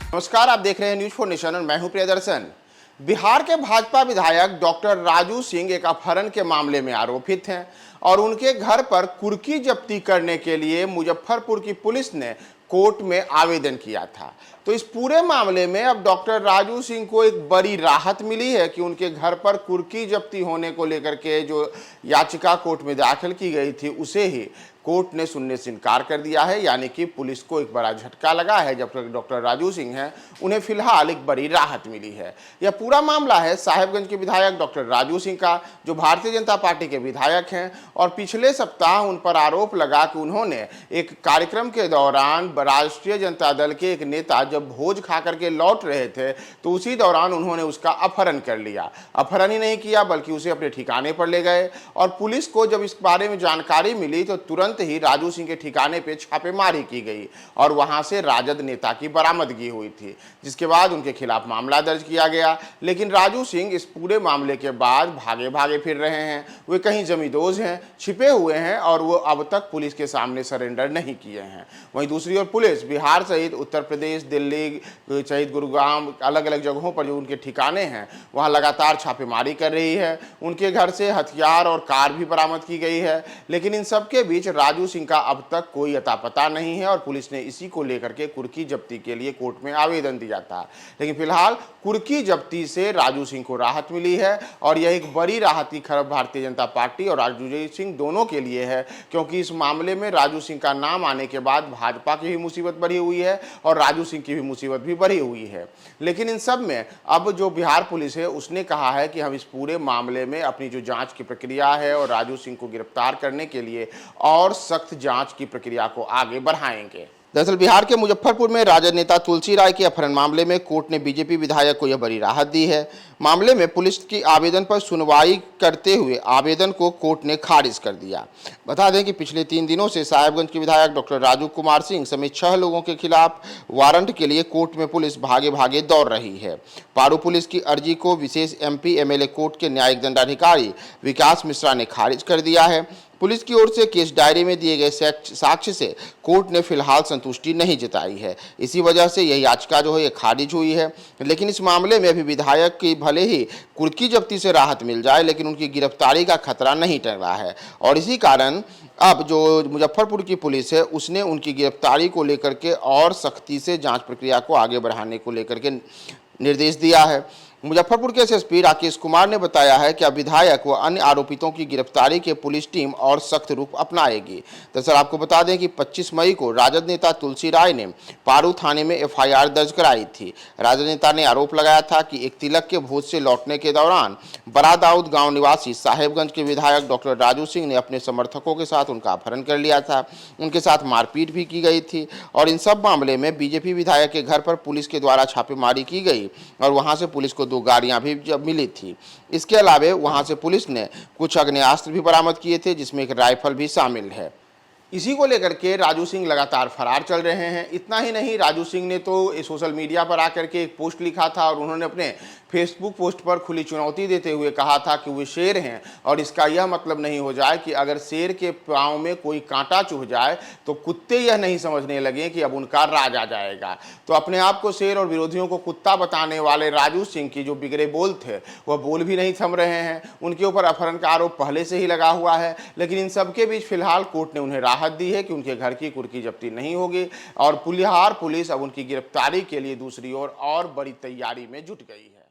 नमस्कार, आप देख रहे हैं न्यूज फॉर नेशन और मैं हूं प्रियदर्शन। बिहार के भाजपा विधायक डॉक्टर राजू सिंह एक अपहरण के मामले में आरोपित हैं और उनके घर पर कुर्की जब्ती करने के लिए मुजफ्फरपुर की पुलिस ने कोर्ट में आवेदन किया था। तो इस पूरे मामले में अब डॉक्टर राजू सिंह को एक बड़ी राहत मिली है कि उनके घर पर कुर्की जब्ती होने को लेकर के जो याचिका कोर्ट में दाखिल की गई थी उसे ही कोर्ट ने सुनने से इनकार कर दिया है। यानी कि पुलिस को एक बड़ा झटका लगा है। जब तक डॉक्टर राजू सिंह हैं उन्हें फिलहाल एक बड़ी राहत मिली है। यह पूरा मामला है साहेबगंज के विधायक डॉक्टर राजू सिंह का, जो भारतीय जनता पार्टी के विधायक हैं और पिछले सप्ताह उन पर आरोप लगा कि उन्होंने एक कार्यक्रम के दौरान राष्ट्रीय जनता दल के एक नेता जब भोज खा करके लौट रहे थे तो उसी दौरान उन्होंने उसका अपहरण कर लिया। अपहरण ही नहीं किया बल्कि उसे अपने ठिकाने पर ले गए और पुलिस को जब इस बारे में जानकारी मिली तो तुरंत ही राजू सिंह के ठिकाने पे छापेमारी की गई और वहां से राजद नेता की बरामदगी हुई थी, जिसके बाद उनके खिलाफ मामला दर्ज किया गया। लेकिन राजू सिंह इस पूरे मामले के बाद भागे भागे फिर रहे हैं। वे कहीं जमींदोज हैं, छिपे हुए हैं और वो अब तक पुलिस के सामने सरेंडर नहीं किए हैं। वहीं दूसरी ओर पुलिस बिहार सहित उत्तर प्रदेश, दिल्ली सहित गुरुग्राम, अलग अलग जगहों पर जो उनके ठिकाने हैं वहां लगातार छापेमारी कर रही है। उनके घर से हथियार और कार भी बरामद की गई है। लेकिन इन सबके बीच राजू सिंह का अब तक कोई अता पता नहीं है और पुलिस ने इसी को लेकर के कुर्की जब्ती के लिए कोर्ट में आवेदन दिया था। लेकिन फिलहाल कुर्की जब्ती से राजू सिंह को राहत मिली है और यह एक बड़ी राहत की खबर भारतीय जनता पार्टी और राजू सिंह दोनों के लिए है, क्योंकि इस मामले में राजू सिंह का नाम आने के बाद भाजपा की भी मुसीबत बढ़ी हुई है और राजू सिंह की भी मुसीबत भी बढ़ी हुई है। लेकिन इन सब में अब जो बिहार पुलिस है उसने कहा है कि हम इस पूरे मामले में अपनी जो जांच की प्रक्रिया है और राजू सिंह को गिरफ्तार करने के लिए और सख्त जांच की प्रक्रिया को आगे बढ़ाएंगे। दरअसल बिहार के मुजफ्फरपुर में राजद नेता तुलसी राय के अपहरण मामले में कोर्ट ने बीजेपी विधायक को यह बड़ी राहत दी है। मामले में पुलिस की आवेदन पर सुनवाई करते हुए आवेदन को कोर्ट ने खारिज कर दिया। बता दें कि पिछले 3 दिनों से साहेबगंज के विधायक डॉक्टर राजू कुमार सिंह समेत 6 लोगों के खिलाफ वारंट के लिए कोर्ट में पुलिस भागे भागे दौड़ रही है। पारू पुलिस की अर्जी को विशेष MP MLA कोर्ट के न्यायिक दंडाधिकारी विकास मिश्रा ने खारिज कर दिया है। पुलिस की ओर से केस डायरी में दिए गए साक्ष्य से कोर्ट ने फिलहाल संतुष्टि नहीं जताई है। इसी वजह से यह याचिका जो है ये खारिज हुई है। लेकिन इस मामले में अभी विधायक की भले ही कुर्की जब्ती से राहत मिल जाए लेकिन उनकी गिरफ्तारी का खतरा नहीं टला है और इसी कारण अब जो मुजफ्फरपुर की पुलिस है उसने उनकी गिरफ्तारी को लेकर के और सख्ती से जांच प्रक्रिया को आगे बढ़ाने को लेकर के निर्देश दिया है। मुजफ्फरपुर के SSP राकेश कुमार ने बताया है कि अब विधायक व अन्य आरोपितों की गिरफ्तारी के पुलिस टीम और सख्त रूप अपनाएगी। दरअसल आपको बता दें कि 25 मई को राजद नेता तुलसी राय ने पारू थाने में FIR दर्ज कराई थी। राजद नेता ने आरोप लगाया था कि एक तिलक के भोज से लौटने के दौरान बड़ा दाऊद गांव निवासी साहेबगंज के विधायक डॉक्टर राजू सिंह ने अपने समर्थकों के साथ उनका अपहरण कर लिया था। उनके साथ मारपीट भी की गई थी और इन सब मामले में बीजेपी विधायक के घर पर पुलिस के द्वारा छापेमारी की गई और वहां से पुलिस को 2 गाड़ियां भी जब मिली थी। इसके अलावा वहां से पुलिस ने कुछ आग्नेयास्त्र भी बरामद किए थे जिसमें एक राइफल भी शामिल है। इसी को लेकर के राजू सिंह लगातार फरार चल रहे हैं। इतना ही नहीं, राजू सिंह ने तो सोशल मीडिया पर आकर के एक पोस्ट लिखा था और उन्होंने अपने फेसबुक पोस्ट पर खुली चुनौती देते हुए कहा था कि वे शेर हैं और इसका यह मतलब नहीं हो जाए कि अगर शेर के पाँव में कोई कांटा चुभ जाए तो कुत्ते यह नहीं समझने लगे कि अब उनका राज आ जाएगा। तो अपने आप को शेर और विरोधियों को कुत्ता बताने वाले राजू सिंह की जो बिगड़े बोल थे वह बोल भी नहीं थम रहे हैं। उनके ऊपर अपहरण का आरोप पहले से ही लगा हुआ है। लेकिन इन सबके बीच फिलहाल कोर्ट ने उन्हें राहत दी है कि उनके घर की कुर्की जब्ती नहीं होगी और बिहार पुलिस अब उनकी गिरफ्तारी के लिए दूसरी ओर और बड़ी तैयारी में जुट गई है।